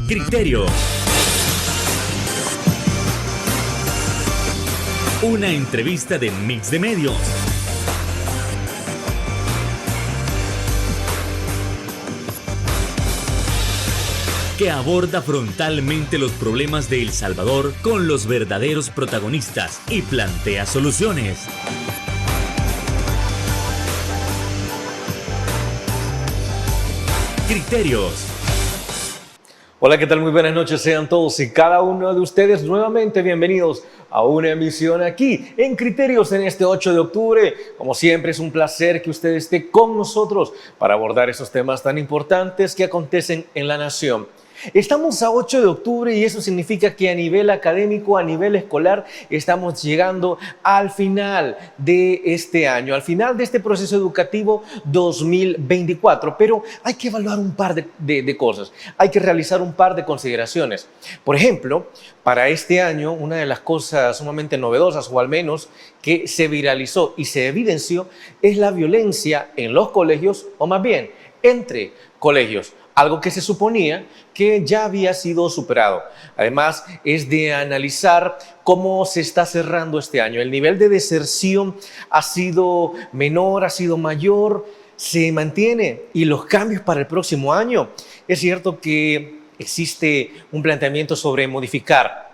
Criterio. Una entrevista de Mix de Medios. Que aborda frontalmente los problemas de El Salvador con los verdaderos protagonistas y plantea soluciones. Criterios. Hola, ¿qué tal? Muy buenas noches, sean todos y cada uno de ustedes nuevamente bienvenidos a una emisión aquí en Criterios en este 8 de octubre. Como siempre, es un placer que usted esté con nosotros para abordar esos temas tan importantes que acontecen en la nación. Estamos a 8 de octubre y eso significa que a nivel académico, a nivel escolar, estamos llegando al final de este año, al final de este proceso educativo 2024. Pero hay que evaluar un par de cosas, hay que realizar un par de consideraciones. Por ejemplo, para este año, una de las cosas sumamente novedosas, o al menos que se viralizó y se evidenció, es la violencia en los colegios, o más bien, entre colegios. Algo que se suponía que ya había sido superado. Además, es de analizar cómo se está cerrando este año. El nivel de deserción ha sido menor, ha sido mayor, se mantiene. Y los cambios para el próximo año, es cierto que existe un planteamiento sobre modificar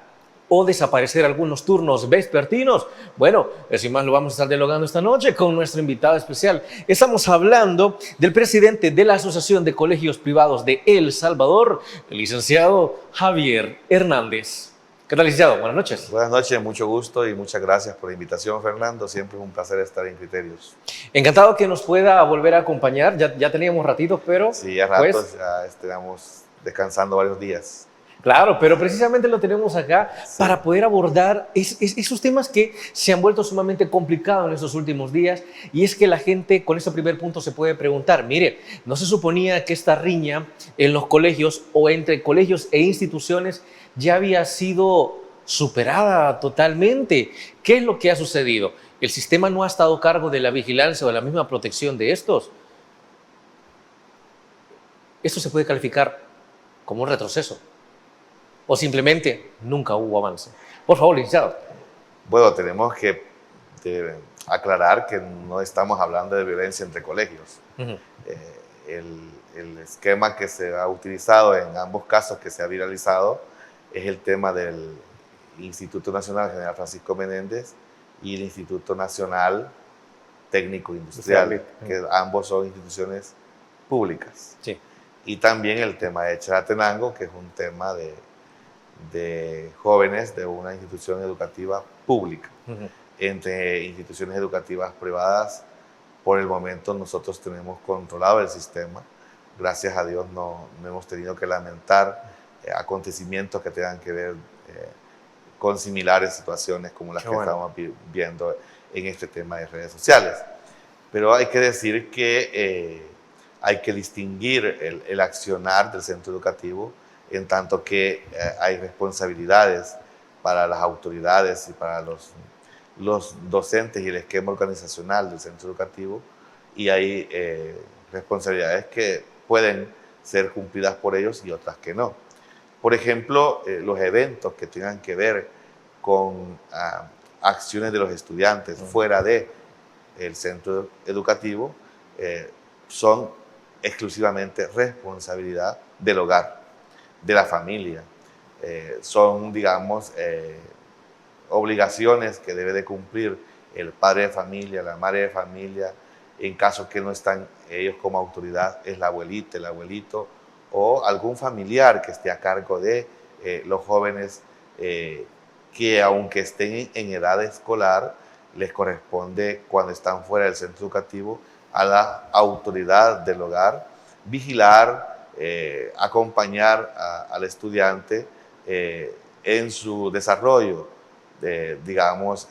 o desaparecer algunos turnos vespertinos. Bueno, sin más lo vamos a estar dialogando esta noche con nuestro invitado especial. Estamos hablando del presidente de la Asociación de Colegios Privados de El Salvador, el licenciado Javier Hernández. ¿Qué tal, licenciado? Buenas noches. Buenas noches, mucho gusto y muchas gracias por la invitación, Fernando. Siempre es un placer estar en Criterios. Encantado que nos pueda volver a acompañar. Ya teníamos ratitos, pero... Sí, ya ratos, ya estamos descansando varios días. Claro, pero precisamente lo tenemos acá para poder abordar esos temas que se han vuelto sumamente complicados en estos últimos días. Y es que la gente con este primer punto se puede preguntar, mire, ¿no se suponía que esta riña en los colegios o entre colegios e instituciones ya había sido superada totalmente? ¿Qué es lo que ha sucedido? ¿El sistema no ha estado a cargo de la vigilancia o de la misma protección de estos? ¿Esto se puede calificar como un retroceso? ¿O simplemente nunca hubo avance? Por favor, licenciado. Bueno, tenemos que aclarar que no estamos hablando de violencia entre colegios. El esquema que se ha utilizado en ambos casos que se ha viralizado es el tema del Instituto Nacional General Francisco Menéndez y el Instituto Nacional Técnico Industrial, que ambos son instituciones públicas. Sí. Y también el tema de Chalatenango, que es un tema de jóvenes de una institución educativa pública. Entre instituciones educativas privadas, por el momento nosotros tenemos controlado el sistema. Gracias a Dios no hemos tenido que lamentar acontecimientos que tengan que ver con similares situaciones como las que estamos viendo en este tema de redes sociales. Pero hay que decir que hay que distinguir el accionar del centro educativo, en tanto que hay responsabilidades para las autoridades y para los docentes y el esquema organizacional del centro educativo, y hay responsabilidades que pueden ser cumplidas por ellos y otras que no. Por ejemplo, los eventos que tengan que ver con acciones de los estudiantes fuera del centro educativo son exclusivamente responsabilidad del hogar, de la familia. Son, digamos, obligaciones que debe de cumplir el padre de familia, la madre de familia. En caso que no están ellos como autoridad, es la abuelita, el abuelito o algún familiar que esté a cargo de los jóvenes que, aunque estén en edad escolar, les corresponde, cuando están fuera del centro educativo, a la autoridad del hogar vigilar, acompañar al estudiante en su desarrollo, digamos,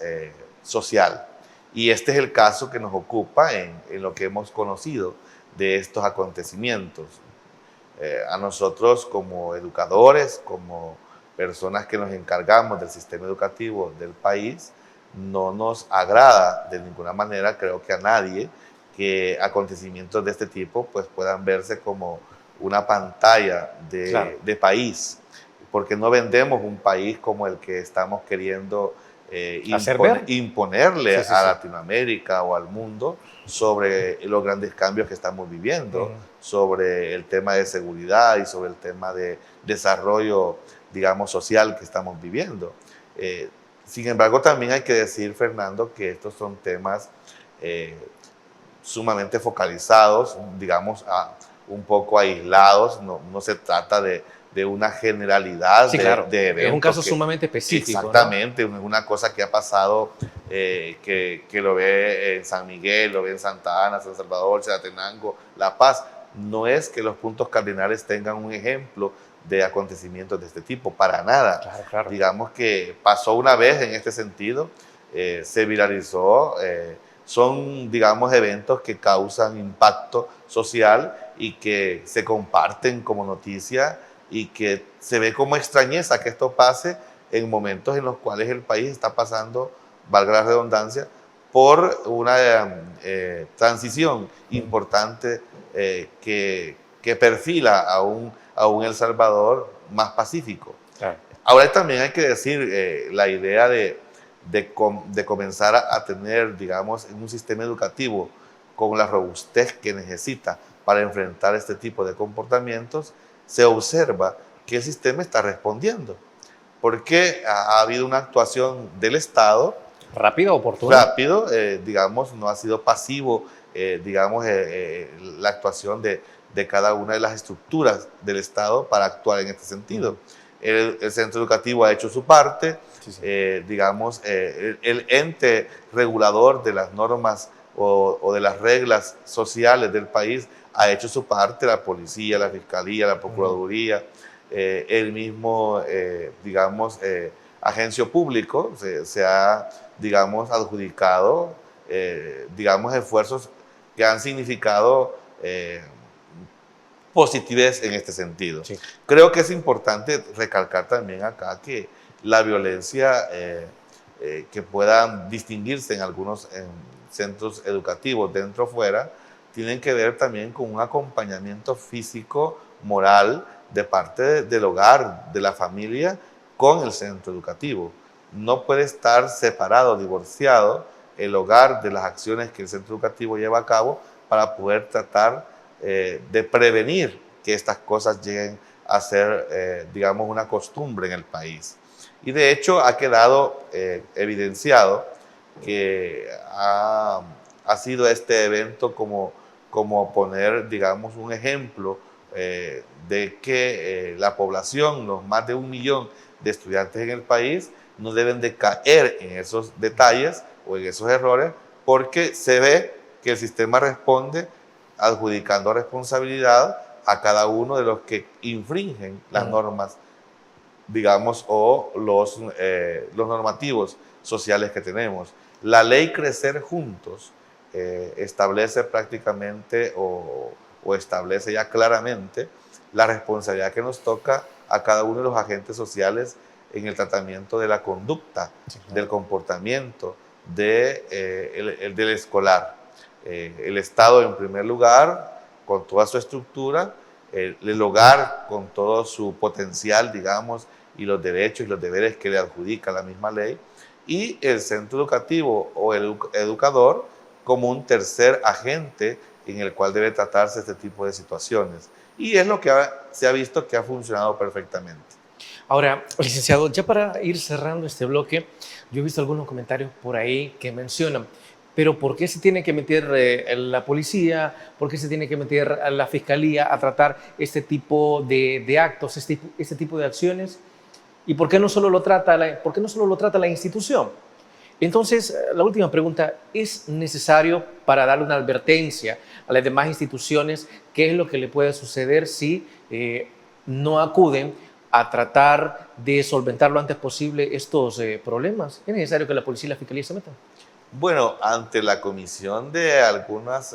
social. Y este es el caso que nos ocupa en lo que hemos conocido de estos acontecimientos. A nosotros como educadores, como personas que nos encargamos del sistema educativo del país, no nos agrada de ninguna manera, creo que a nadie, que acontecimientos de este tipo pues puedan verse como una pantalla Claro. de país, porque no vendemos un país como el que estamos queriendo Hacer ver. imponerle Sí, sí, a sí. Latinoamérica o al mundo sobre los grandes cambios que estamos viviendo, sobre el tema de seguridad y sobre el tema de desarrollo, digamos, social que estamos viviendo. Eh, Sin embargo, también hay que decir, Fernando, que estos son temas eh, sumamente focalizados, digamos, un poco aislados. No se trata de una generalidad Sí, claro. de Es un eventos caso sumamente específico, ¿no? exactamente, una cosa que ha pasado, que lo ve en San Miguel, lo ve en Santa Ana, San Salvador, Chalatenango, La Paz. No es que los puntos cardinales tengan un ejemplo de acontecimientos de este tipo, para nada. Claro, claro. Digamos que pasó una vez en este sentido, se viralizó, son, digamos, eventos que causan impacto social y que se comparten como noticia y que se ve como extrañeza que esto pase en momentos en los cuales el país está pasando, valga la redundancia, por una transición importante que perfila a un El Salvador más pacífico. Claro. Ahora también hay que decir la idea de comenzar a tener, digamos, un sistema educativo con la robustez que necesita para enfrentar este tipo de comportamientos, se observa que el sistema está respondiendo, porque ha habido una actuación del Estado Rápido, oportuno. rápido, digamos, no ha sido pasivo, digamos, la actuación de cada una de las estructuras del Estado para actuar en este sentido. El centro educativo ha hecho su parte, Sí, sí. digamos, el ente regulador de las normas o de las reglas sociales del país ha hecho su parte, la policía, la fiscalía, la procuraduría, el mismo, digamos, agencio público se ha, digamos, adjudicado, digamos, esfuerzos que han significado positividad en este sentido. Sí. Creo que es importante recalcar también acá que la violencia que pueda distinguirse en algunos centros educativos dentro o fuera, tienen que ver también con un acompañamiento físico, moral, de parte del hogar, de la familia, con el centro educativo. No puede estar separado, divorciado el hogar de las acciones que el centro educativo lleva a cabo para poder tratar de prevenir que estas cosas lleguen a ser, digamos, una costumbre en el país. Y de hecho ha quedado evidenciado que ha sido este evento como poner, digamos, un ejemplo de que la población, los más de 1 millón de estudiantes en el país, no deben de caer en esos detalles o en esos errores, porque se ve que el sistema responde adjudicando responsabilidad a cada uno de los que infringen las normas, digamos, o los normativos sociales que tenemos. La ley Crecer Juntos establece prácticamente o establece ya claramente la responsabilidad que nos toca a cada uno de los agentes sociales en el tratamiento de la conducta, sí, claro, del comportamiento del escolar. El Estado en primer lugar, con toda su estructura, el hogar con todo su potencial, digamos, y los derechos y los deberes que le adjudica la misma ley, y el centro educativo o el educador como un tercer agente en el cual debe tratarse este tipo de situaciones. Y es lo que se ha visto que ha funcionado perfectamente. Ahora, licenciado, ya para ir cerrando este bloque, yo he visto algunos comentarios por ahí que mencionan, pero ¿por qué se tiene que meter la policía? ¿Por qué se tiene que meter a la fiscalía a tratar este tipo de actos, este tipo de acciones? ¿Y por qué no solo lo trata la institución? Entonces, la última pregunta, ¿es necesario para darle una advertencia a las demás instituciones qué es lo que le puede suceder si no acuden a tratar de solventar lo antes posible estos problemas? ¿Es necesario que la policía y la fiscalía se metan? Bueno, ante la comisión de algunas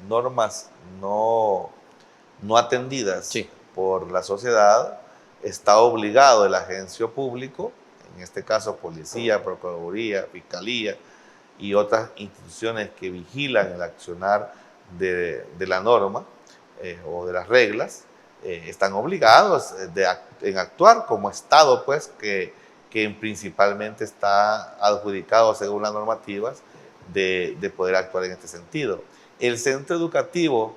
normas no atendidas, sí, por la sociedad, está obligado el agencio público, en este caso policía, procuraduría, fiscalía y otras instituciones que vigilan el accionar de la norma o de las reglas, están obligados en actuar como Estado, pues, que principalmente está adjudicado según las normativas de poder actuar en este sentido. El centro educativo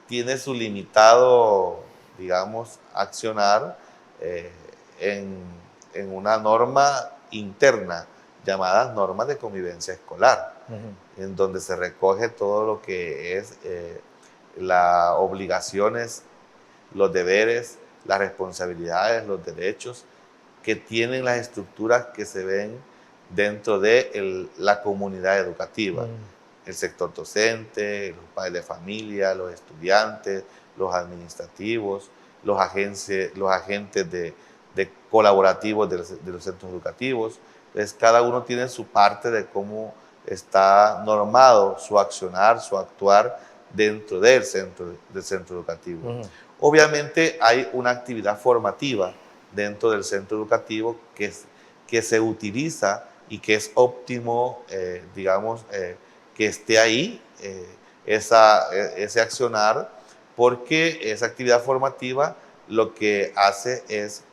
tiene su limitado, digamos, accionar en una norma interna llamada normas de convivencia escolar, en donde se recoge todo lo que es las obligaciones, los deberes, las responsabilidades, los derechos que tienen las estructuras que se ven dentro de la comunidad educativa. El sector docente, los padres de familia, los estudiantes, los administrativos, los agentes de colaborativos de los centros educativos. Entonces, cada uno tiene su parte de cómo está normado su accionar, su actuar dentro del centro educativo. Obviamente hay una actividad formativa dentro del centro educativo que se utiliza y que es óptimo, digamos, que esté ahí ese accionar, porque esa actividad formativa lo que hace es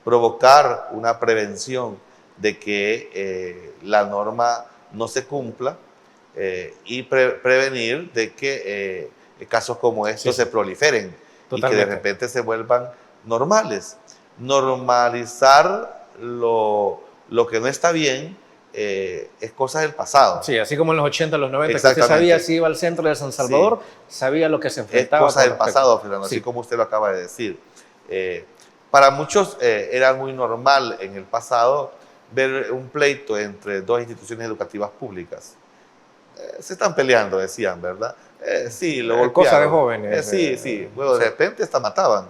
provocar una prevención de que la norma no se cumpla y prevenir de que casos como estos se proliferen. Totalmente. Y que de repente se vuelvan normales. Normalizar lo que no está bien es cosa del pasado. Sí, así como en los 80, los 90, que usted sabía si iba al centro de San Salvador, sabía lo que se enfrentaba. Es cosa del pasado, Fernando, así como usted lo acaba de decir. Para muchos era muy normal en el pasado ver un pleito entre dos instituciones educativas públicas. Se están peleando, decían, ¿verdad? Sí, lo golpearon. Cosa de jóvenes. Sí. Bueno, de repente hasta mataban,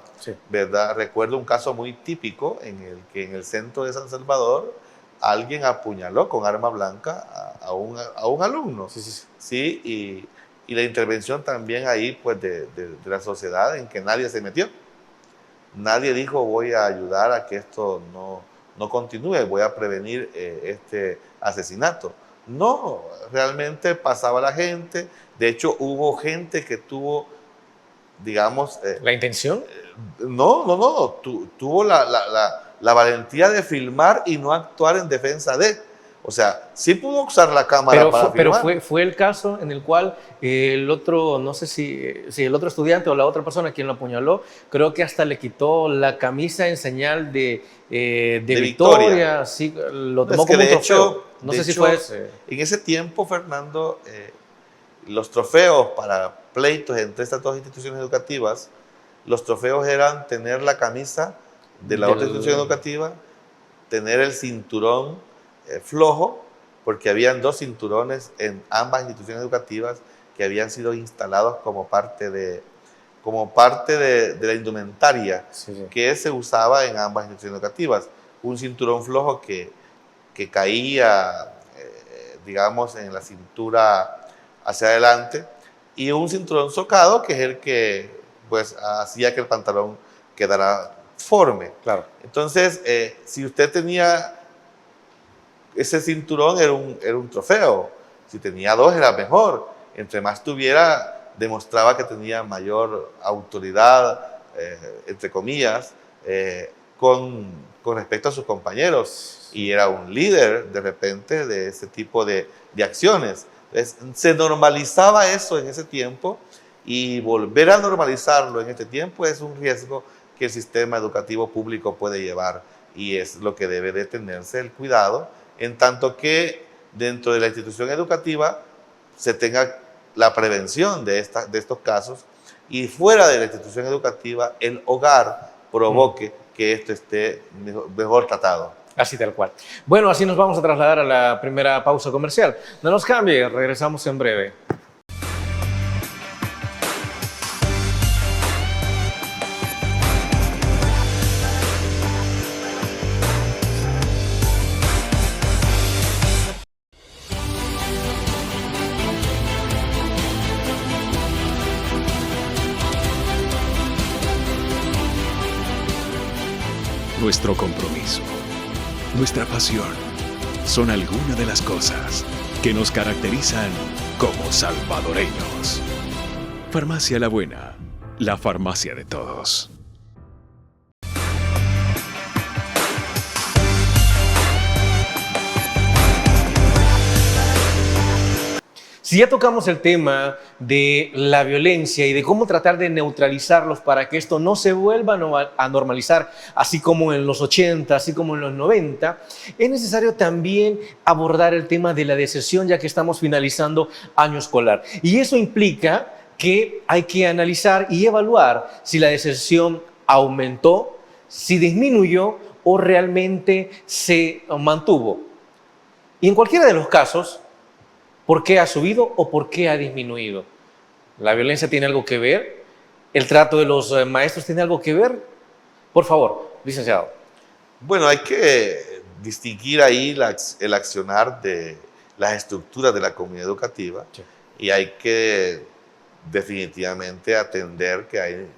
¿verdad? Recuerdo un caso muy típico en el que en el centro de San Salvador alguien apuñaló con arma blanca a un alumno. Sí, y la intervención también ahí, pues, de la sociedad, en que nadie se metió. Nadie dijo, voy a ayudar a que esto no continúe, voy a prevenir este asesinato. No, realmente pasaba la gente. De hecho, hubo gente que tuvo, digamos... ¿La intención? Tuvo la valentía de filmar y no actuar en defensa de... O sea, sí pudo usar la cámara para filmar. Pero fue el caso en el cual el otro, no sé si el otro estudiante o la otra persona quien lo apuñaló, creo que hasta le quitó la camisa en señal de victoria. Sí, lo tomó como un trofeo. No sé si fue ese. En ese tiempo, Fernando, los trofeos para pleitos entre estas dos instituciones educativas, los trofeos eran tener la camisa de la otra institución educativa, tener el cinturón flojo, porque habían dos cinturones en ambas instituciones educativas que habían sido instalados como parte de la indumentaria que se usaba en ambas instituciones educativas. Un cinturón flojo que caía, digamos, en la cintura hacia adelante, y un cinturón socado, que es el que pues hacía que el pantalón quedara forme. Claro. Entonces, si usted tenía ese cinturón, era un trofeo. Si tenía dos, era mejor. Entre más tuviera, demostraba que tenía mayor autoridad, entre comillas, con respecto a sus compañeros. Y era un líder, de repente, de ese tipo de acciones. Entonces, se normalizaba eso en ese tiempo, y volver a normalizarlo en este tiempo es un riesgo que el sistema educativo público puede llevar, y es lo que debe de tenerse el cuidado, en tanto que dentro de la institución educativa se tenga la prevención de estos casos, y fuera de la institución educativa el hogar provoque que esto esté mejor tratado. Así tal cual. Bueno, así nos vamos a trasladar a la primera pausa comercial. No nos cambie, regresamos en breve. Nuestro compromiso, nuestra pasión, son algunas de las cosas que nos caracterizan como salvadoreños. Farmacia La Buena, La farmacia de todos. Si ya tocamos el tema de la violencia y de cómo tratar de neutralizarlos para que esto no se vuelva a normalizar, así como en los 80, así como en los 90, es necesario también abordar el tema de la deserción, ya que estamos finalizando año escolar. Y eso implica que hay que analizar y evaluar si la deserción aumentó, si disminuyó o realmente se mantuvo. Y en cualquiera de los casos, ¿por qué ha subido o por qué ha disminuido? ¿La violencia tiene algo que ver? ¿El trato de los maestros tiene algo que ver? Por favor, licenciado. Bueno, hay que distinguir ahí el accionar de las estructuras de la comunidad educativa, Sí. y hay que definitivamente atender que hay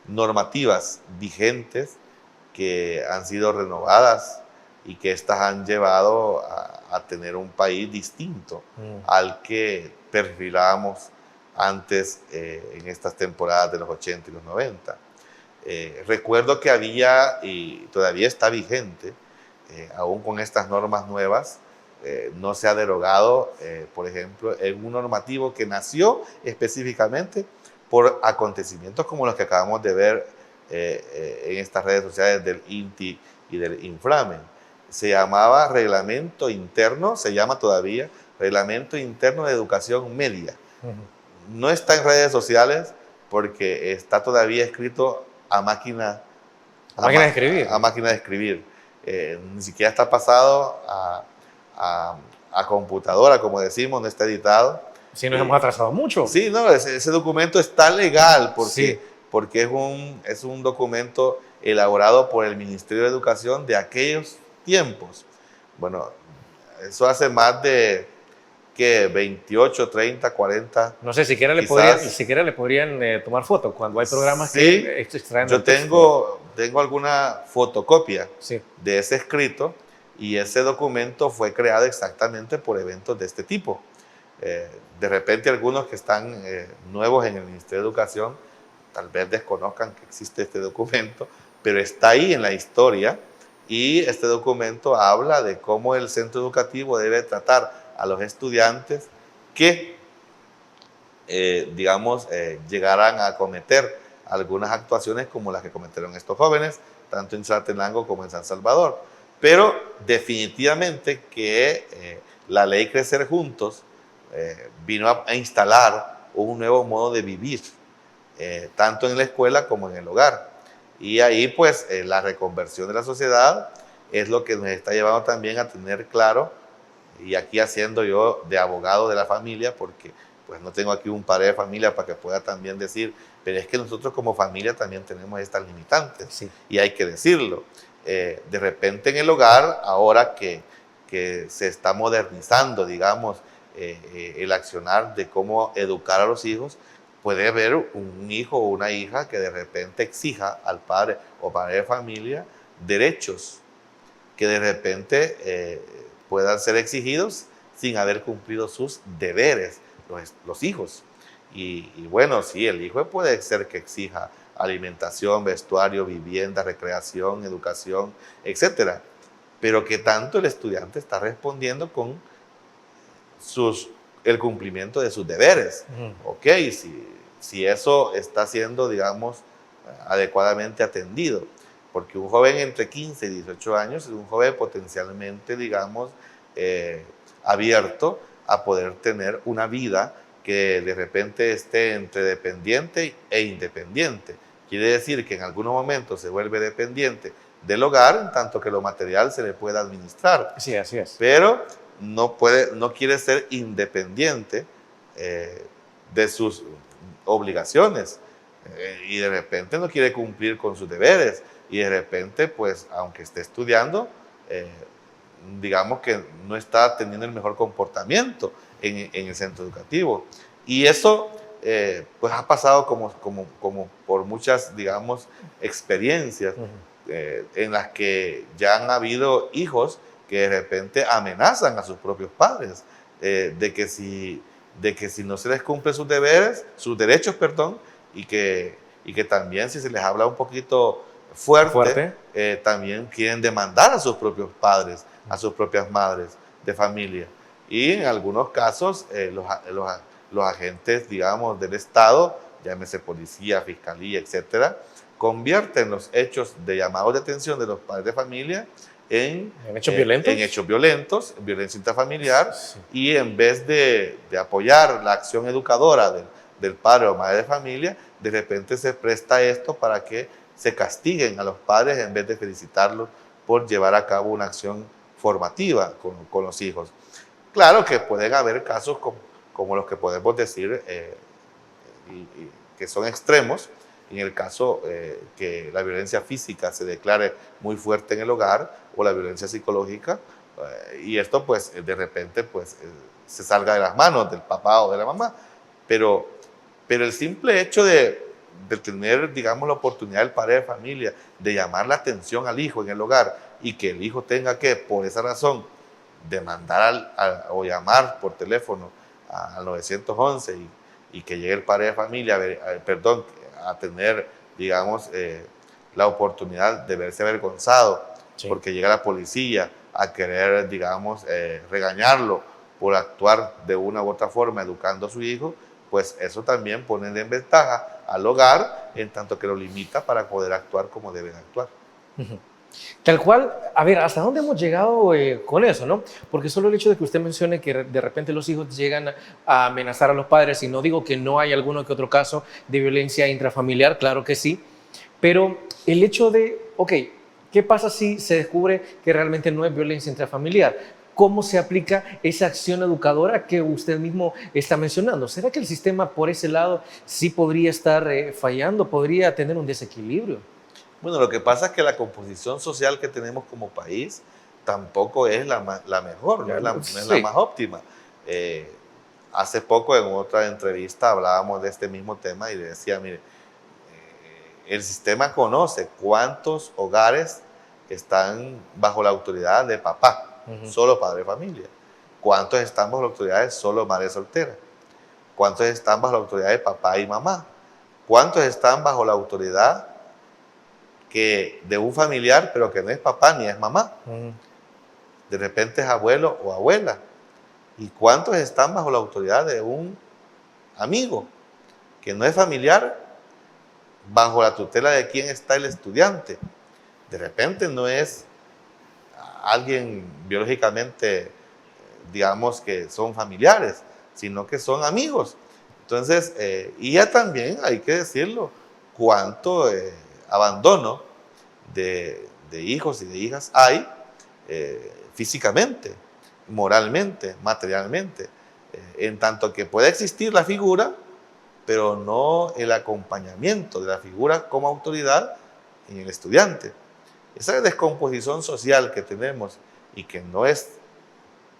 normativas vigentes que han sido renovadas y que estas han llevado a tener un país distinto al que perfilábamos antes en estas temporadas de los 80 y los 90. Recuerdo que había, y todavía está vigente, aún con estas normas nuevas, no se ha derogado, por ejemplo, en un normativo que nació específicamente por acontecimientos como los que acabamos de ver en estas redes sociales del INTI y del Inframen. Se llamaba Reglamento Interno, se llama todavía Reglamento Interno de Educación Media. No está en redes sociales porque está todavía escrito a máquina, de escribir. A máquina de escribir. Ni siquiera está pasado a computadora, como decimos, no está editado. Sí, nos hemos atrasado mucho. Sí, no, ese documento está legal porque, Sí. porque es un documento elaborado por el Ministerio de Educación de aquellos tiempos. Bueno, eso hace más de, ¿qué? 28, 30, 40. No sé, siquiera le podrían tomar foto cuando hay programas Sí, que extraen yo el texto. tengo alguna fotocopia Sí. de ese escrito, y ese documento fue creado exactamente por eventos de este tipo. De repente algunos que están nuevos en el Ministerio de Educación tal vez desconozcan que existe este documento, pero está ahí en la historia, y este documento habla de cómo el centro educativo debe tratar a los estudiantes que, llegaran a cometer algunas actuaciones como las que cometieron estos jóvenes, tanto en Chalatenango como en San Salvador. Pero definitivamente que la ley Crecer Juntos vino a instalar un nuevo modo de vivir, tanto en la escuela como en el hogar. Y ahí pues la reconversión de la sociedad es lo que nos está llevando también a tener claro, y aquí haciendo yo de abogado de la familia, porque pues no tengo aquí un padre de familia para que pueda también decir, pero es que nosotros como familia también tenemos estas limitantes, Sí. y hay que decirlo. De repente en el hogar, ahora que se está modernizando, digamos, el accionar de cómo educar a los hijos, puede haber un hijo o una hija que de repente exija al padre o padre de familia derechos que de repente puedan ser exigidos sin haber cumplido sus deberes, los hijos. Y bueno, sí, el hijo puede ser que exija alimentación, vestuario, vivienda, recreación, educación, etcétera, pero que tanto el estudiante está respondiendo con el cumplimiento de sus deberes. Ok, si eso está siendo, digamos, adecuadamente atendido, porque un joven entre 15 y 18 años es un joven potencialmente, digamos, abierto a poder tener una vida que de repente esté entre dependiente e independiente. Quiere decir que en algunos momentos se vuelve dependiente del hogar, en tanto que lo material se le puede administrar. Sí, así es. Pero no quiere ser independiente de sus obligaciones, y de repente no quiere cumplir con sus deberes, y de repente, pues, aunque esté estudiando, digamos que no está teniendo el mejor comportamiento en el centro educativo. Y eso, pues, ha pasado como por muchas, digamos, experiencias en las que ya han habido hijos que de repente amenazan a sus propios padres de que si no se les cumplen sus derechos, y que y que también si se les habla un poquito fuerte. También quieren demandar a sus propios padres, a sus propias madres de familia. Y en algunos casos los agentes, digamos, del Estado, llámese policía, fiscalía, etcétera, convierten los hechos de llamados de atención de los padres de familia en hechos violentos. En hechos violentos, violencia intrafamiliar, sí. Y en vez de apoyar la acción educadora del padre o madre de familia, de repente se presta esto para que se castiguen a los padres en vez de felicitarlos por llevar a cabo una acción formativa con los hijos. Claro que pueden haber casos como los que podemos decir que son extremos, en el caso que la violencia física se declare muy fuerte en el hogar o la violencia psicológica, y esto pues de repente pues se salga de las manos del papá o de la mamá, pero el simple hecho de tener, digamos, la oportunidad del padre de familia de llamar la atención al hijo en el hogar y que el hijo tenga que, por esa razón, demandar o llamar por teléfono al 911 y que llegue el padre de familia a tener, digamos, la oportunidad de verse avergonzado, sí, porque llega la policía a querer, digamos, regañarlo por actuar de una u otra forma educando a su hijo, pues eso también pone en ventaja al hogar en tanto que lo limita para poder actuar como deben actuar. Tal cual, a ver, ¿hasta dónde hemos llegado con eso, no? Porque solo el hecho de que usted mencione que de repente los hijos llegan a amenazar a los padres, y no digo que no hay alguno que otro caso de violencia intrafamiliar, claro que sí, pero el hecho de, ok, ¿qué pasa si se descubre que realmente no es violencia intrafamiliar? ¿Cómo se aplica esa acción educadora que usted mismo está mencionando? ¿Será que el sistema por ese lado sí podría estar fallando, podría tener un desequilibrio? Bueno, lo que pasa es que la composición social que tenemos como país tampoco es la mejor, no es la más óptima. Hace poco en otra entrevista hablábamos de este mismo tema y le decía, mire, el sistema conoce cuántos hogares están bajo la autoridad de papá, solo padre de familia. ¿Cuántos están bajo la autoridad de solo madre soltera? ¿Cuántos están bajo la autoridad de papá y mamá? ¿Cuántos están bajo la autoridad de un familiar, pero que no es papá ni es mamá? De repente es abuelo o abuela. ¿Y cuántos están bajo la autoridad de un amigo que no es familiar, bajo la tutela de quién está el estudiante? De repente no es alguien biológicamente, digamos, que son familiares, sino que son amigos. Entonces, y ya también hay que decirlo, cuánto abandono de hijos y de hijas hay físicamente, moralmente, materialmente, en tanto que puede existir la figura, pero no el acompañamiento de la figura como autoridad en el estudiante. Esa descomposición social que tenemos y que no es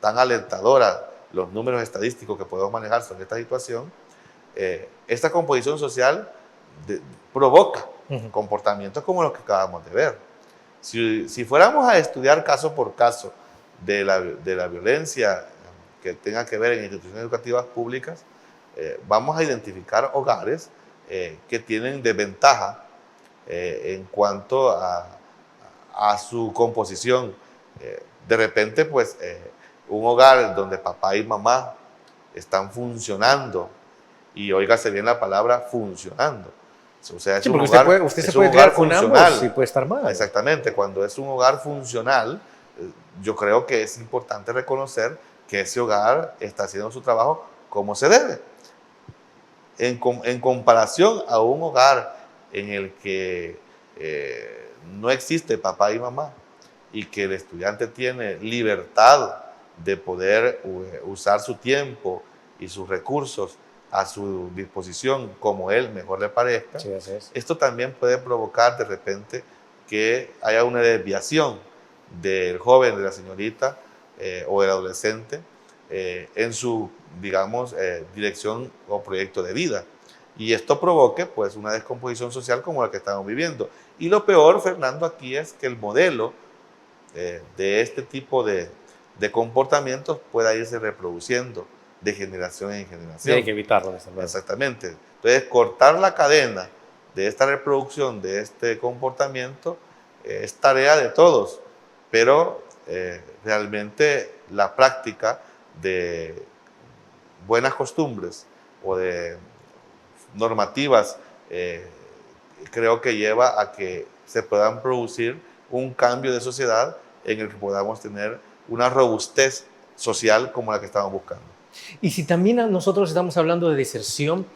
tan alentadora los números estadísticos que podemos manejar sobre esta situación, esta composición social provoca comportamientos como los que acabamos de ver. Si fuéramos a estudiar caso por caso de la violencia que tenga que ver en instituciones educativas públicas, vamos a identificar hogares que tienen desventaja en cuanto a su composición. De repente, pues, un hogar donde papá y mamá están funcionando, y óigase bien la palabra funcionando. O sea, es sí, un porque hogar, usted se puede crear con ambos y puede estar mal. Exactamente, cuando es un hogar funcional, yo creo que es importante reconocer que ese hogar está haciendo su trabajo como se debe. En comparación a un hogar en el que no existe papá y mamá y que el estudiante tiene libertad de poder usar su tiempo y sus recursos a su disposición como él mejor le parezca, sí, así es. Esto también puede provocar de repente que haya una desviación del joven, de la señorita o del adolescente en su, digamos, dirección o proyecto de vida. Y esto provoque pues una descomposición social como la que estamos viviendo. Y lo peor, Fernando, aquí es que el modelo de este tipo de comportamientos pueda irse reproduciendo de generación en generación. Sí, hay que evitarlo. Exactamente. Entonces, cortar la cadena de esta reproducción, de este comportamiento, es tarea de todos, pero realmente la práctica de buenas costumbres o de normativas creo que lleva a que se puedan producir un cambio de sociedad en el que podamos tener una robustez social como la que estamos buscando. Y si también nosotros estamos hablando de deserción,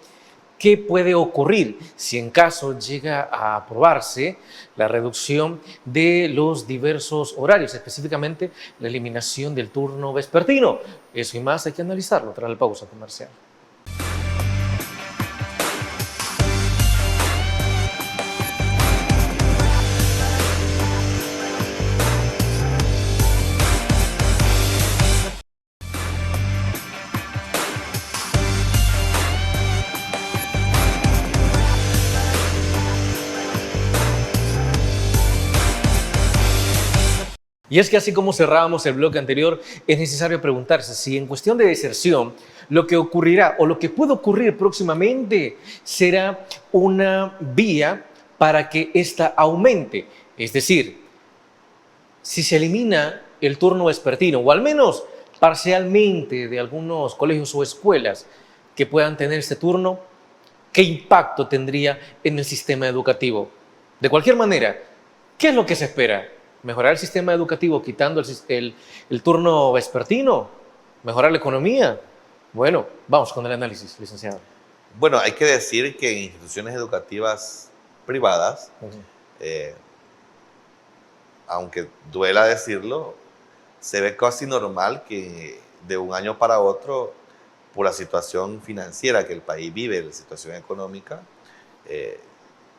¿qué puede ocurrir si en caso llega a aprobarse la reducción de los diversos horarios, específicamente la eliminación del turno vespertino? Eso y más hay que analizarlo tras la pausa comercial. Y es que así como cerrábamos el bloque anterior, es necesario preguntarse si en cuestión de deserción lo que ocurrirá o lo que puede ocurrir próximamente será una vía para que ésta aumente. Es decir, si se elimina el turno vespertino o al menos parcialmente de algunos colegios o escuelas que puedan tener este turno, ¿qué impacto tendría en el sistema educativo? De cualquier manera, ¿qué es lo que se espera? ¿Mejorar el sistema educativo quitando el turno vespertino? ¿Mejorar la economía? Bueno, vamos con el análisis, licenciado. Bueno, hay que decir que en instituciones educativas privadas, aunque duela decirlo, se ve casi normal que de un año para otro, por la situación financiera que el país vive, la situación económica,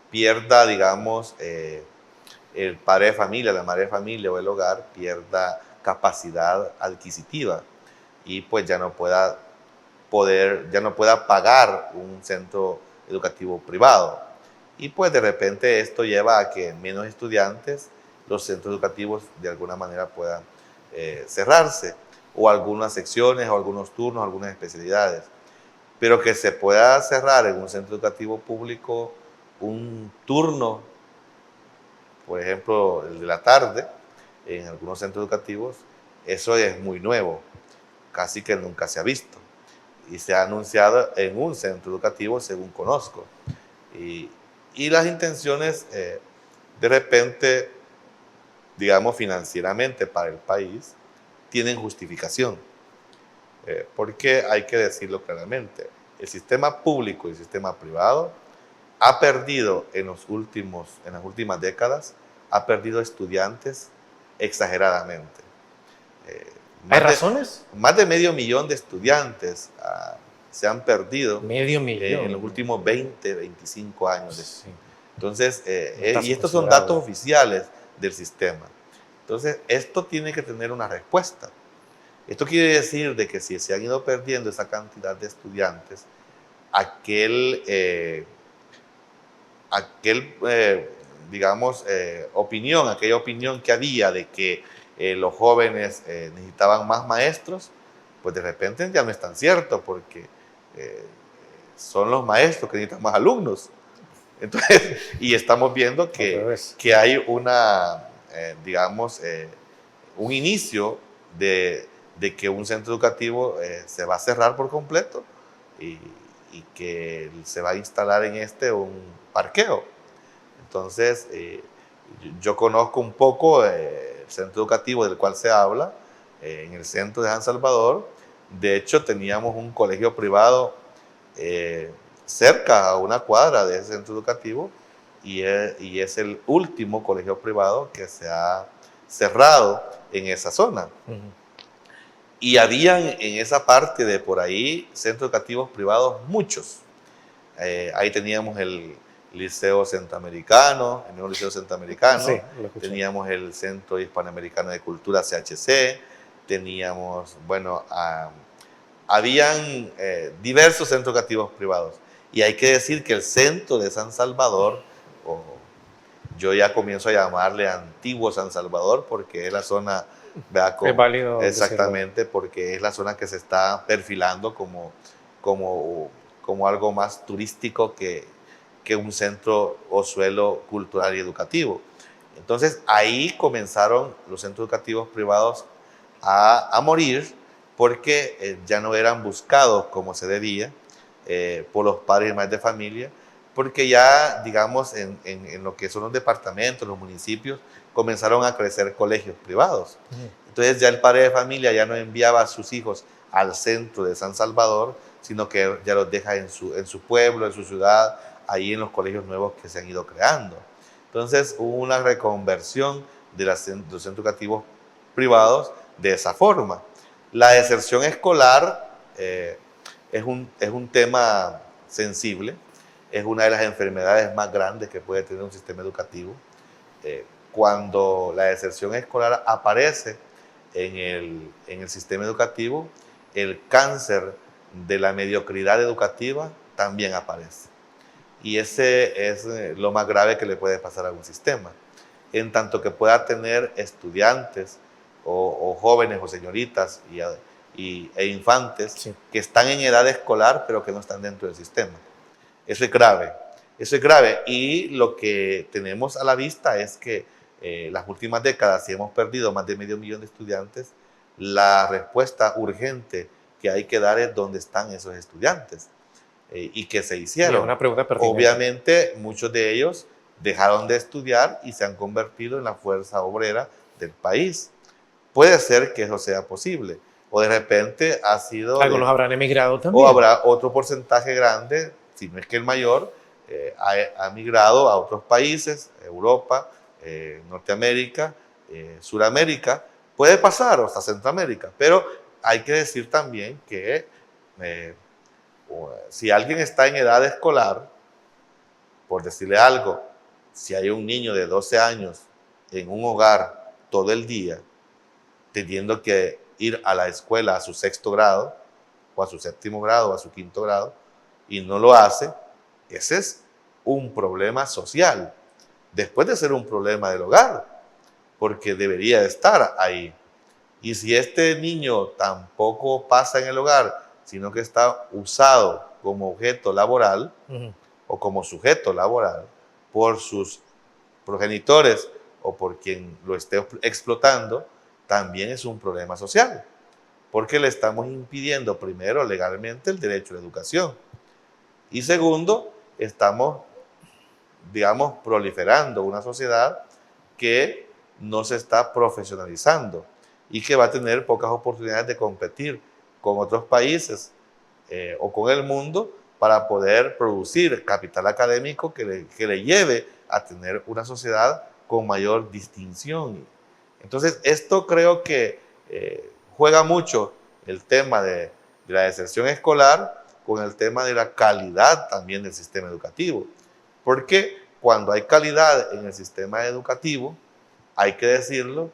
pierda, digamos, el padre de familia, la madre de familia o el hogar pierda capacidad adquisitiva y pues ya no pueda pagar un centro educativo privado. Y pues de repente esto lleva a que menos estudiantes, los centros educativos de alguna manera puedan cerrarse, o algunas secciones, o algunos turnos, algunas especialidades. Pero que se pueda cerrar en un centro educativo público un turno, por ejemplo, el de la tarde, en algunos centros educativos, eso es muy nuevo, casi que nunca se ha visto. Y se ha anunciado en un centro educativo, según conozco. Y las intenciones, de repente, digamos, financieramente para el país, tienen justificación. Porque hay que decirlo claramente, el sistema público y el sistema privado ha perdido en las últimas décadas, ha perdido estudiantes exageradamente. ¿Hay razones? Más de 500,000 de estudiantes se han perdido en los últimos 20, 25 años. Sí. Entonces, y estos son datos oficiales del sistema. Entonces, esto tiene que tener una respuesta. Esto quiere decir de que si se han ido perdiendo esa cantidad de estudiantes, aquella opinión que había de que los jóvenes necesitaban más maestros, pues de repente ya no es tan cierto, porque son los maestros que necesitan más alumnos. Entonces, y estamos viendo que hay un inicio de que un centro educativo se va a cerrar por completo y que se va a instalar en un parqueo. Entonces, yo conozco un poco el centro educativo del cual se habla, en el centro de San Salvador. De hecho, teníamos un colegio privado cerca, a una cuadra de ese centro educativo, y es el último colegio privado que se ha cerrado en esa zona. Y habían en esa parte de por ahí centros educativos privados muchos. Ahí teníamos el Liceo Centroamericano, el nuevo Liceo Centroamericano, sí, teníamos el Centro Hispanoamericano de Cultura, CHC, teníamos, habían diversos centros educativos privados. Y hay que decir que el centro de San Salvador, yo ya comienzo a llamarle Antiguo San Salvador, porque es la zona, es válido exactamente, porque es la zona que se está perfilando como algo más turístico que que un centro o suelo cultural y educativo. Entonces ahí comenzaron los centros educativos privados a morir porque ya no eran buscados como se debía por los padres y madres de familia, porque ya, digamos, en lo que son los departamentos, los municipios, comenzaron a crecer colegios privados. Entonces ya el padre de familia ya no enviaba a sus hijos al centro de San Salvador, sino que ya los deja en su pueblo, en su ciudad, ahí en los colegios nuevos que se han ido creando. Entonces hubo una reconversión de los centros educativos privados de esa forma. La deserción escolar es un tema sensible, es una de las enfermedades más grandes que puede tener un sistema educativo. Cuando la deserción escolar aparece en el sistema educativo, el cáncer de la mediocridad educativa también aparece. Y ese es lo más grave que le puede pasar a un sistema, en tanto que pueda tener estudiantes o jóvenes o señoritas e infantes sí, que están en edad escolar pero que no están dentro del sistema. Eso es grave, eso es grave. Y lo que tenemos a la vista es que las últimas décadas, si hemos perdido más de 500.000 de estudiantes, la respuesta urgente que hay que dar es dónde están esos estudiantes y qué se hicieron. Una pregunta pertinente. Obviamente, muchos de ellos dejaron de estudiar y se han convertido en la fuerza obrera del país. Puede ser que eso sea posible. O de repente ha sido... Algunos habrán emigrado también. O habrá otro porcentaje grande, si no es que el mayor, ha migrado a otros países, Europa, Norteamérica, Suramérica. Puede pasar, o hasta Centroamérica. Pero hay que decir también que si alguien está en edad escolar, por decirle algo, si hay un niño de 12 años en un hogar todo el día, teniendo que ir a la escuela a su 6º grado, o a su 7º grado, o a su 5º grado, y no lo hace, ese es un problema social, después de ser un problema del hogar, porque debería estar ahí. Y si este niño tampoco pasa en el hogar, sino que está usado como objeto laboral o como sujeto laboral por sus progenitores o por quien lo esté explotando, también es un problema social, porque le estamos impidiendo primero legalmente el derecho a la educación y segundo, estamos, digamos, proliferando una sociedad que no se está profesionalizando y que va a tener pocas oportunidades de competir con otros países o con el mundo para poder producir capital académico que le lleve a tener una sociedad con mayor distinción. Entonces, esto creo que juega mucho el tema de la deserción escolar con el tema de la calidad también del sistema educativo. Porque cuando hay calidad en el sistema educativo, hay que decirlo,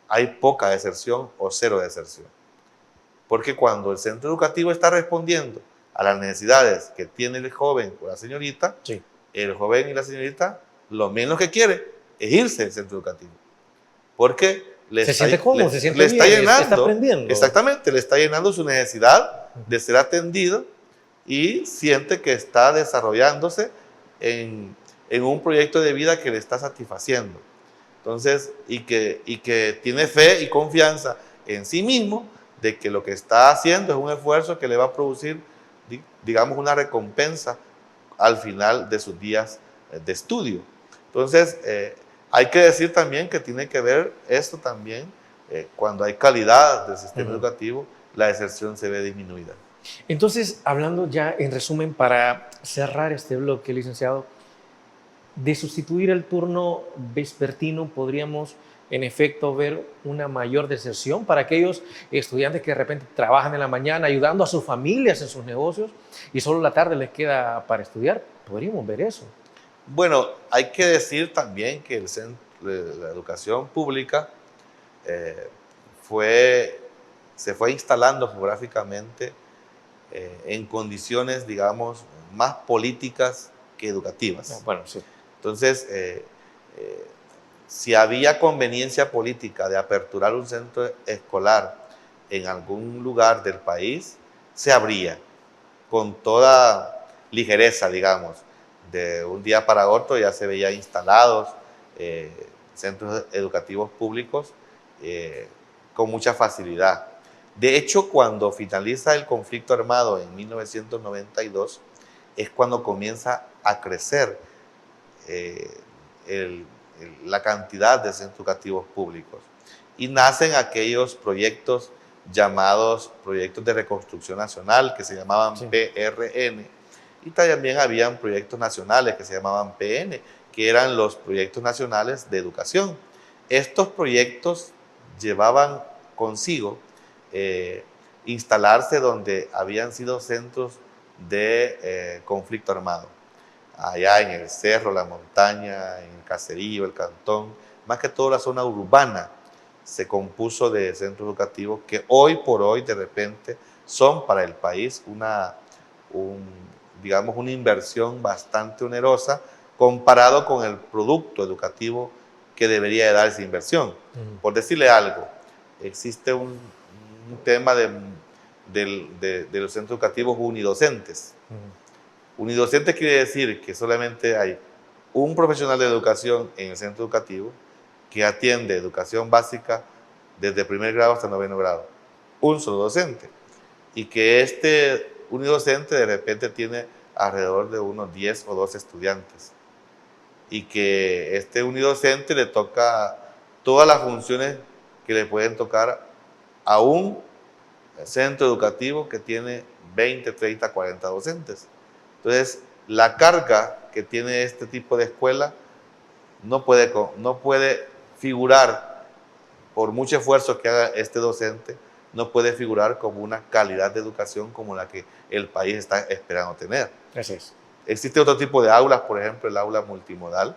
hay poca deserción o cero deserción. Porque cuando el centro educativo está respondiendo a las necesidades que tiene el joven o la señorita, sí, el joven y la señorita lo menos que quiere es irse del centro educativo. Porque le está llenando, exactamente, le está llenando su necesidad de ser atendido y siente que está desarrollándose en un proyecto de vida que le está satisfaciendo. Entonces, y que tiene fe y confianza en sí mismo de que lo que está haciendo es un esfuerzo que le va a producir, digamos, una recompensa al final de sus días de estudio. Entonces, hay que decir también que tiene que ver esto también, cuando hay calidad del sistema educativo, la deserción se ve disminuida. Entonces, hablando ya en resumen, para cerrar este bloque, licenciado, de sustituir el turno vespertino, podríamos en efecto ver una mayor deserción para aquellos estudiantes que de repente trabajan en la mañana ayudando a sus familias en sus negocios y solo la tarde les queda para estudiar. ¿Podríamos ver eso? Bueno, hay que decir también que la educación pública se fue instalando geográficamente en condiciones, digamos, más políticas que educativas. Bueno, sí. Entonces, si había conveniencia política de aperturar un centro escolar en algún lugar del país, se abría con toda ligereza, digamos. de un día para otro ya se veía instalados centros educativos públicos con mucha facilidad. De hecho, cuando finaliza el conflicto armado en 1992, es cuando comienza a crecer la cantidad de centros educativos públicos. Y nacen aquellos proyectos llamados Proyectos de Reconstrucción Nacional, que se llamaban PRN, y también habían proyectos nacionales que se llamaban PN, que eran los proyectos nacionales de educación. Estos proyectos llevaban consigo instalarse donde habían sido centros de conflicto armado, allá en el cerro, la montaña, en el caserío, el cantón, más que todo la zona urbana se compuso de centros educativos que hoy por hoy de repente son para el país digamos, una inversión bastante onerosa comparado con el producto educativo que debería de dar esa inversión. Por decirle algo, existe un tema de los centros educativos unidocentes. Unidocente quiere decir que solamente hay un profesional de educación en el centro educativo que atiende educación básica desde primer grado hasta noveno grado. Un solo docente. Y que este unidocente de repente tiene alrededor de unos 10 o 12 estudiantes. Y que este unidocente le toca todas las funciones que le pueden tocar a un centro educativo que tiene 20, 30, 40 docentes. Entonces, la carga que tiene este tipo de escuela no puede figurar, por mucho esfuerzo que haga este docente, no puede figurar como una calidad de educación como la que el país está esperando tener. Así es. Existe otro tipo de aulas, por ejemplo, el aula multimodal,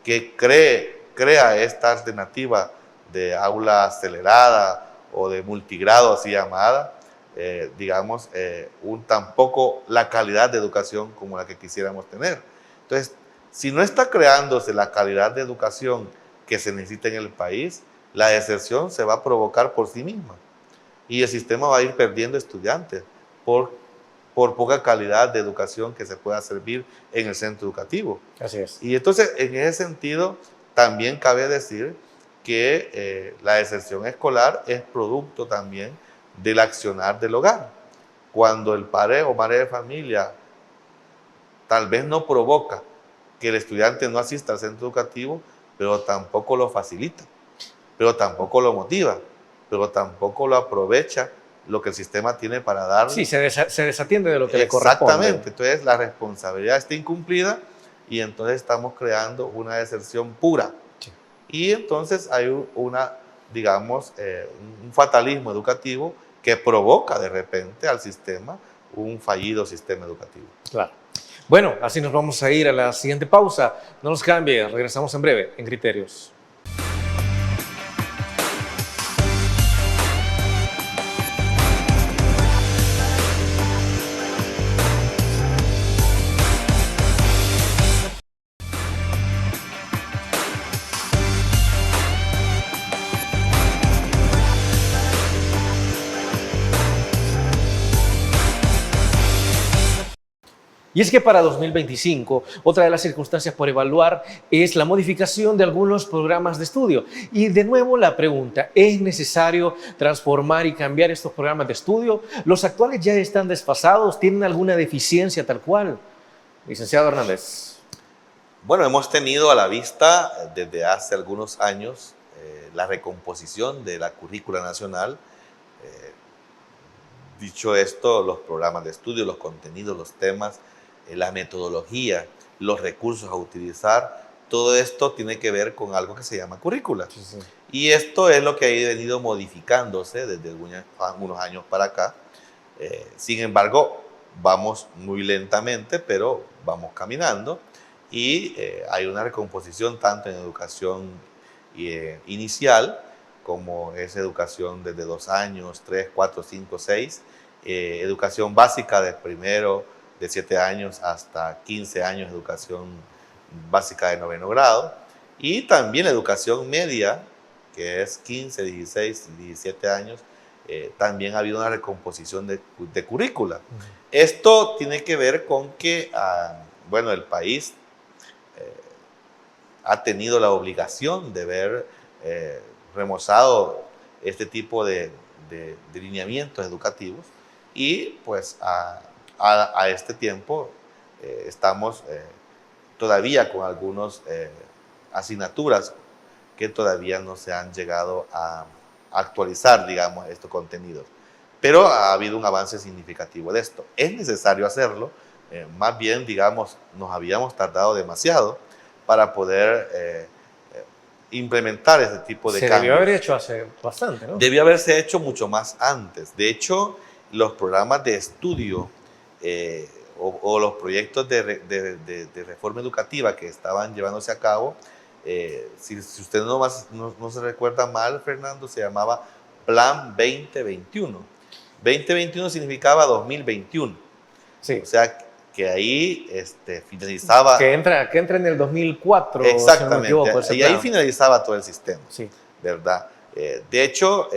que crea esta alternativa de aula acelerada o de multigrado, así llamada, digamos, tampoco la calidad de educación como la que quisiéramos tener. Entonces, si no está creándose la calidad de educación que se necesita en el país, la deserción se va a provocar por sí misma y el sistema va a ir perdiendo estudiantes por poca calidad de educación que se pueda servir en el centro educativo. Así es. Y entonces, en ese sentido, también cabe decir que la deserción escolar es producto también del accionar del hogar. Cuando el padre o madre de familia tal vez no provoca que el estudiante no asista al centro educativo, pero tampoco lo facilita, pero tampoco lo motiva, pero tampoco lo aprovecha lo que el sistema tiene para darle. Sí, se desatiende de lo que le corresponde. Exactamente, entonces la responsabilidad está incumplida y entonces estamos creando una deserción pura. Sí. Y entonces hay digamos, un fatalismo educativo que provoca de repente al sistema un fallido sistema educativo. Claro. Bueno, así nos vamos a ir a la siguiente pausa. No nos cambie, regresamos en breve en Criterios. Y es que para 2025, otra de las circunstancias por evaluar es la modificación de algunos programas de estudio. Y de nuevo la pregunta, ¿es necesario transformar y cambiar estos programas de estudio? ¿Los actuales ya están desfasados? ¿Tienen alguna deficiencia tal cual? Licenciado Hernández. Bueno, hemos tenido a la vista desde hace algunos años la recomposición de la currícula nacional. Dicho esto, los programas de estudio, los contenidos, los temas, la metodología, los recursos a utilizar, todo esto tiene que ver con algo que se llama currícula. Sí, sí. Y esto es lo que ha venido modificándose desde algunos años para acá. Sin embargo, vamos muy lentamente, pero vamos caminando. Y hay una recomposición tanto en educación inicial, como es educación desde 2 años, 3, 4, 5, 6, educación básica de primero, de 7 años hasta 15 años, educación básica de 9º grado, y también educación media, que es 15, 16, 17 años, también ha habido una recomposición de currícula. Esto tiene que ver con que bueno, el país ha tenido la obligación de ver remozado este tipo de lineamientos educativos y pues a este tiempo estamos todavía con algunas asignaturas que todavía no se han llegado a actualizar, digamos, estos contenidos. Pero ha habido un avance significativo de esto. Es necesario hacerlo, más bien, digamos, nos habíamos tardado demasiado para poder implementar ese tipo de cambios. Se debió haber hecho hace bastante, ¿no? Debió haberse hecho mucho más antes. De hecho, los programas de estudio o los proyectos de reforma educativa que estaban llevándose a cabo, si usted no se recuerda mal, Fernando, se llamaba Plan 2021. 2021 significaba 2021. Sí. O sea, que ahí finalizaba... Que entra en el 2004. Exactamente. Si no me equivoco, Y ahí finalizaba todo el sistema. Sí. ¿Verdad? De hecho,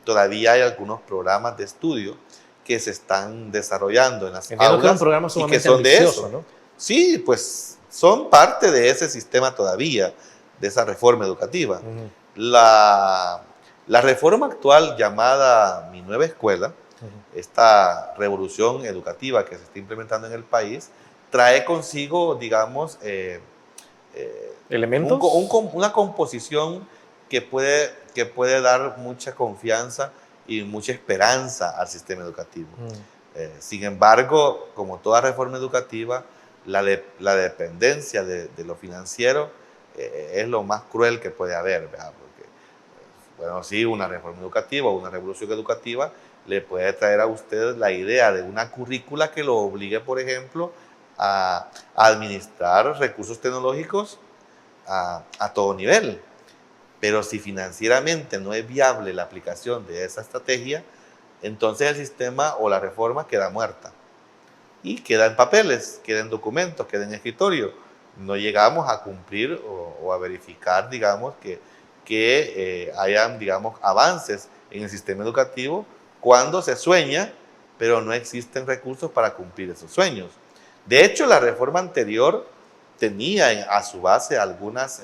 todavía hay algunos programas de estudio que se están desarrollando en las aulas que es un programa y que sumamente son de ambicioso, eso. ¿no? Sí, pues son parte de ese sistema todavía, de esa reforma educativa. Uh-huh. La reforma actual llamada Mi Nueva Escuela, esta revolución educativa que se está implementando en el país, trae consigo, digamos, elementos, una composición que puede dar mucha confianza y mucha esperanza al sistema educativo. Sin embargo, como toda reforma educativa, la dependencia de lo financiero es lo más cruel que puede haber, ¿verdad? Porque, bueno, sí, una reforma educativa o una revolución educativa le puede traer a usted la idea de una currícula que lo obligue, por ejemplo, a administrar recursos tecnológicos a todo nivel. Pero si financieramente no es viable la aplicación de esa estrategia, entonces el sistema o la reforma queda muerta. Y queda en papeles, queda en documentos, queda en escritorio. No llegamos a cumplir o a verificar, digamos, que hayan, digamos, avances en el sistema educativo cuando se sueña, pero no existen recursos para cumplir esos sueños. De hecho, la reforma anterior tenía a su base algunas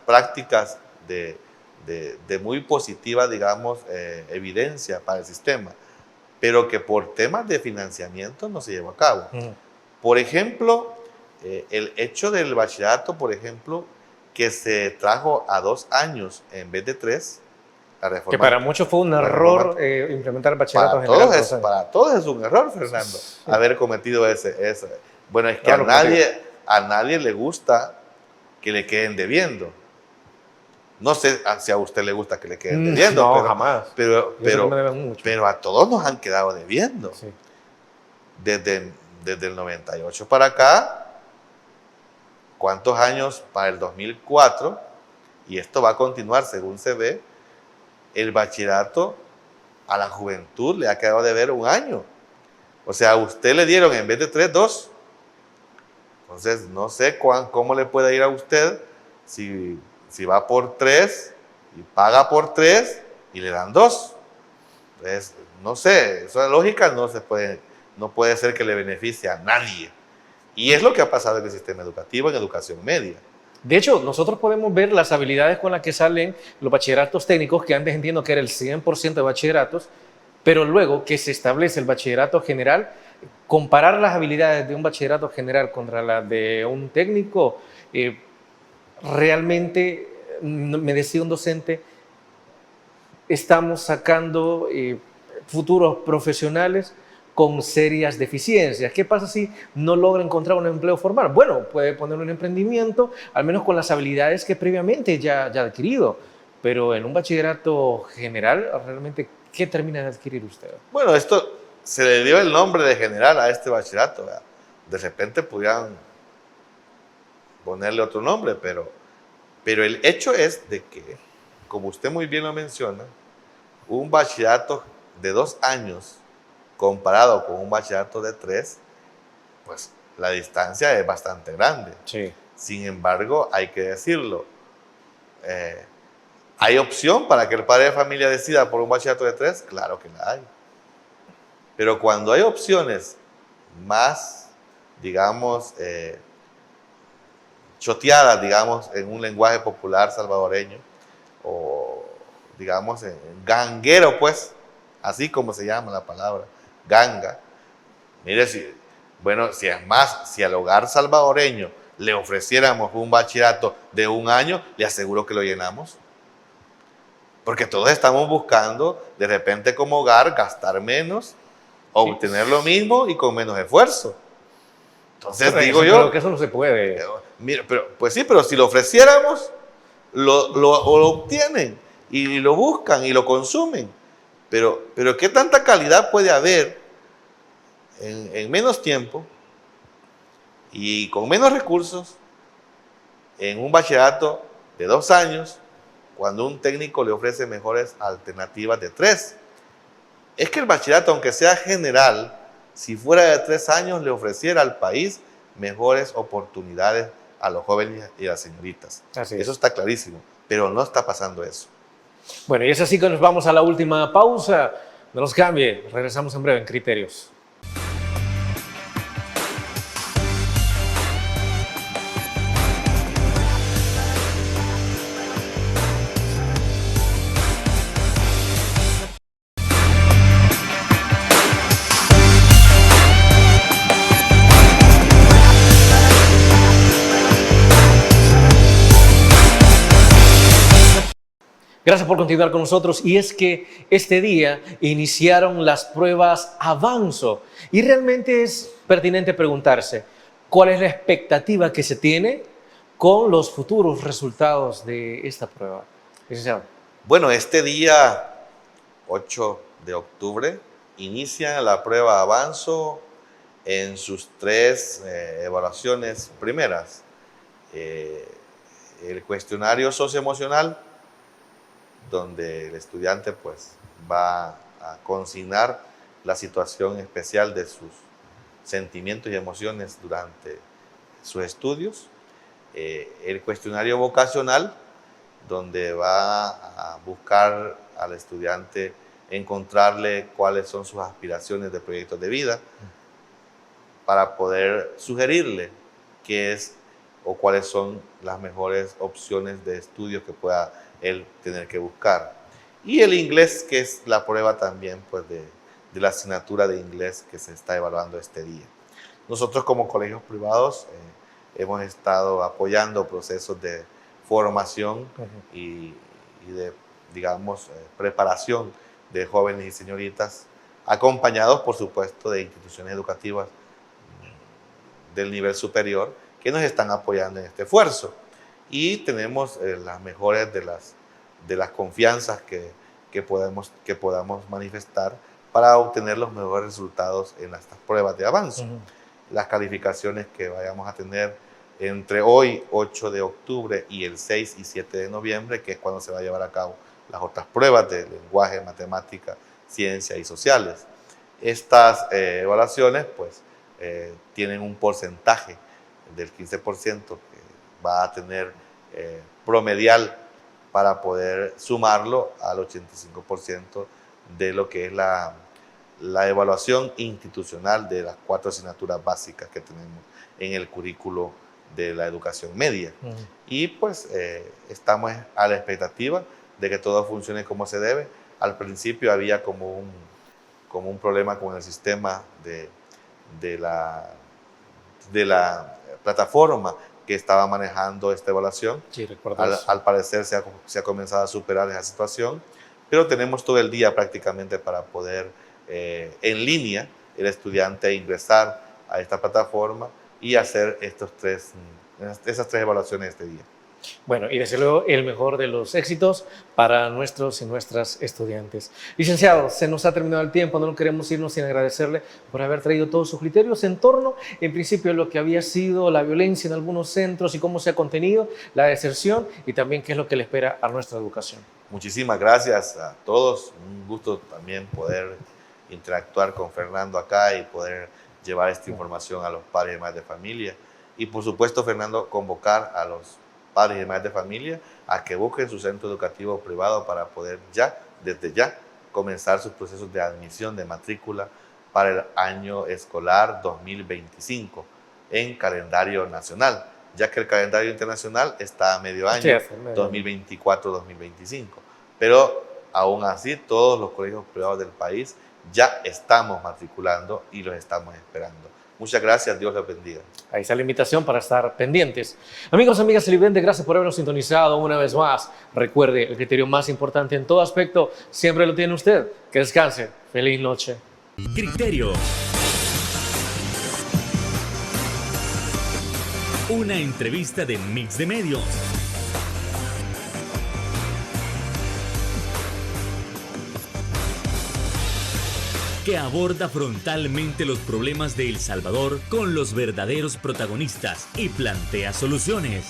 prácticas de muy positiva, digamos, evidencia para el sistema, pero que por temas de financiamiento no se llevó a cabo. Por ejemplo, el hecho del bachillerato, por ejemplo, que se trajo a 2 años en vez de 3, la reforma, que para muchos fue un error implementar el bachillerato general. Para todos es un error, Fernando, haber cometido ese. Bueno, es que claro, a nadie le gusta que le queden debiendo. No sé si a usted le gusta que le queden debiendo. No, pero, jamás. Pero a todos nos han quedado debiendo. Sí. Desde el 98 para acá, ¿cuántos años? Para el 2004, y esto va a continuar según se ve, el bachillerato a la juventud le ha quedado de ver 1 año. O sea, a usted le dieron en vez de 3, 2. Entonces, no sé cómo le puede ir a usted si va por 3 y paga por 3 y le dan 2. Entonces, no sé, esa lógica no puede ser que le beneficie a nadie. Y es lo que ha pasado en el sistema educativo, en educación media. De hecho, nosotros podemos ver las habilidades con las que salen los bachilleratos técnicos, que antes entiendo que era el 100% de bachilleratos, pero luego que se establece el bachillerato general, comparar las habilidades de un bachillerato general contra las de un técnico, realmente, me decía un docente, estamos sacando futuros profesionales con serias deficiencias. ¿Qué pasa si no logra encontrar un empleo formal? Bueno, puede poner un emprendimiento, al menos con las habilidades que previamente ya ha adquirido, pero en un bachillerato general, realmente, ¿qué termina de adquirir usted? Bueno, esto se le dio el nombre de general a este bachillerato, ¿verdad? De repente pudieran ponerle otro nombre, pero el hecho es de que, como usted muy bien lo menciona, un bachillerato de 2 años comparado con un bachillerato de 3, pues la distancia es bastante grande. Sí. Sin embargo, hay que decirlo, ¿hay opción para que el padre de familia decida por un bachillerato de 3? Claro que la hay. Pero cuando hay opciones más digamos, choteadas, digamos, en un lenguaje popular salvadoreño, o digamos, ganguero, pues, así como se llama la palabra, ganga. Mire, bueno, si es más, si al hogar salvadoreño le ofreciéramos un bachillerato de 1 año, le aseguro que lo llenamos. Porque todos estamos buscando, de repente como hogar, gastar menos, obtener lo mismo y con menos esfuerzo. Entonces Pero digo yo... yo, Creo que eso no se puede. mira, pues sí, pero si lo ofreciéramos, lo obtienen y lo buscan y lo consumen. Pero ¿qué tanta calidad puede haber en menos tiempo y con menos recursos en un bachillerato de 2 años cuando un técnico le ofrece mejores alternativas de 3? Es que el bachillerato, aunque sea general, si fuera de 3 años, le ofreciera al país mejores oportunidades a los jóvenes y a las señoritas. Así es. Eso está clarísimo, pero no está pasando eso. Bueno, y es así que nos vamos a la última pausa. No nos cambie, regresamos en breve en Criterios. Gracias por continuar con nosotros. Y es que este día iniciaron las pruebas Avanzo y realmente es pertinente preguntarse cuál es la expectativa que se tiene con los futuros resultados de esta prueba. Licenciado. Bueno, este día 8 de octubre inicia la prueba Avanzo en sus 3 evaluaciones primeras. El cuestionario socioemocional, donde el estudiante pues va a consignar la situación especial de sus sentimientos y emociones durante sus estudios. El cuestionario vocacional, donde va a buscar al estudiante encontrarle cuáles son sus aspiraciones de proyectos de vida para poder sugerirle qué es o cuáles son las mejores opciones de estudio que pueda él tener que buscar. Y el inglés, que es la prueba también pues, de la asignatura de inglés que se está evaluando este día. Nosotros como colegios privados hemos estado apoyando procesos de formación y de, digamos, preparación de jóvenes y señoritas, acompañados, por supuesto, de instituciones educativas del nivel superior que nos están apoyando en este esfuerzo. Y tenemos las mejores de las confianzas que podamos manifestar para obtener los mejores resultados en estas pruebas de avance. Las calificaciones que vayamos a tener entre hoy, 8 de octubre, y el 6 y 7 de noviembre, que es cuando se va a llevar a cabo las otras pruebas de lenguaje, matemática, ciencia y sociales. Estas evaluaciones pues, tienen un porcentaje del 15% que va a tener promedial para poder sumarlo al 85% de lo que es la evaluación institucional de las 4 asignaturas básicas que tenemos en el currículo de la educación media. Y pues estamos a la expectativa de que todo funcione como se debe. Al principio había como un problema con el sistema de la plataforma que estaba manejando esta evaluación. Sí, al parecer se ha comenzado a superar esa situación, pero tenemos todo el día prácticamente para poder en línea el estudiante ingresar a esta plataforma y hacer esas 3 evaluaciones este día. Bueno, y desde luego el mejor de los éxitos para nuestros y nuestras estudiantes. Licenciado, se nos ha terminado el tiempo, no queremos irnos sin agradecerle por haber traído todos sus criterios en torno, en principio, a lo que había sido la violencia en algunos centros y cómo se ha contenido, la deserción y también qué es lo que le espera a nuestra educación. Muchísimas gracias a todos, un gusto también poder interactuar con Fernando acá y poder llevar esta información a los padres y madres de familia. Y por supuesto, Fernando, convocar a los padres y madres de familia a que busquen su centro educativo privado para poder desde ya, comenzar sus procesos de admisión de matrícula para el año escolar 2025. en calendario nacional, ya que el calendario internacional está a medio año, Sí, hace medio 2024-2025. Pero aún así, todos los colegios privados del país ya estamos matriculando y los estamos esperando. Muchas gracias, Dios les bendiga. Ahí está la invitación para estar pendientes. Amigos, amigas televidentes, gracias por habernos sintonizado una vez más. Recuerde, el criterio más importante en todo aspecto siempre lo tiene usted. Que descanse. Feliz noche. Criterio. Una entrevista de Mix de Medios. Que aborda frontalmente los problemas de El Salvador con los verdaderos protagonistas y plantea soluciones.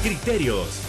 Criterios.